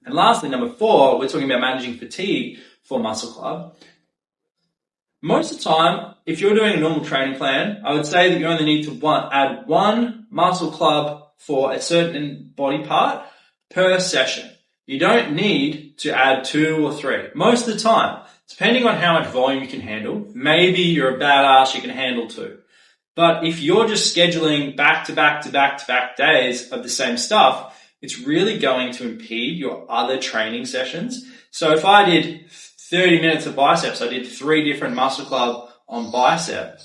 And lastly, number 4, we're talking about managing fatigue for Muscle Club. Most of the time, if you're doing a normal training plan, I would say that you only need to add 1 Muscle Club for a certain body part per session. You don't need to add 2 or 3. Most of the time, depending on how much volume you can handle, maybe you're a badass, you can handle 2. But if you're just scheduling back to back to back to back days of the same stuff, it's really going to impede your other training sessions. So if I did 30 minutes of biceps, I did 3 different Muscle Club on bicep,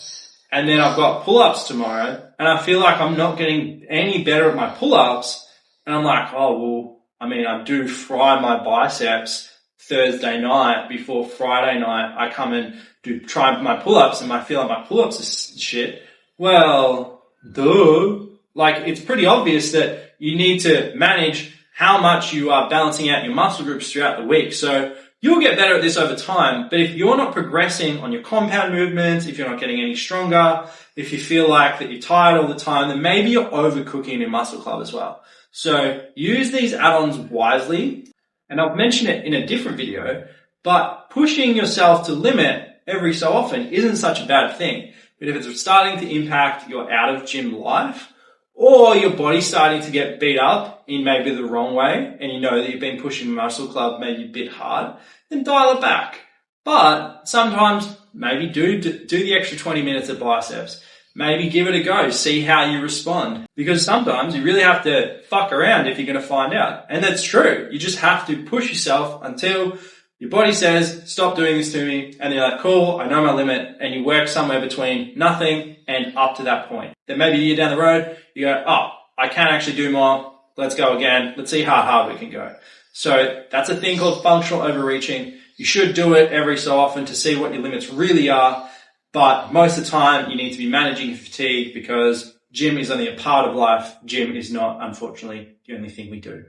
and then I've got pull-ups tomorrow, and I feel like I'm not getting any better at my pull-ups, and I'm like, oh, well, I do fry my biceps Thursday night before Friday night. I come and try my pull-ups, and I feel like my pull-ups are shit. Well, duh. Like, it's pretty obvious that you need to manage how much you are balancing out your muscle groups throughout the week. So you'll get better at this over time, but if you're not progressing on your compound movements, if you're not getting any stronger, if you feel like that you're tired all the time, then maybe you're overcooking your Muscle Club as well. So use these add-ons wisely, and I'll mention it in a different video, but pushing yourself to limit every so often isn't such a bad thing. But if it's starting to impact your out-of-gym life, or your body's starting to get beat up in maybe the wrong way, and you know that you've been pushing Muscle Club maybe a bit hard, then dial it back. But sometimes maybe do the extra 20 minutes of biceps. Maybe give it a go, see how you respond. Because sometimes you really have to fuck around if you're going to find out. And that's true. You just have to push yourself until your body says, stop doing this to me. And you're like, cool, I know my limit. And you work somewhere between nothing and up to that point. Then maybe a year down the road, you go, oh, I can actually do more. Let's go again. Let's see how hard we can go. So that's a thing called functional overreaching. You should do it every so often to see what your limits really are. But most of the time, you need to be managing fatigue because gym is only a part of life. Gym is not, unfortunately, the only thing we do.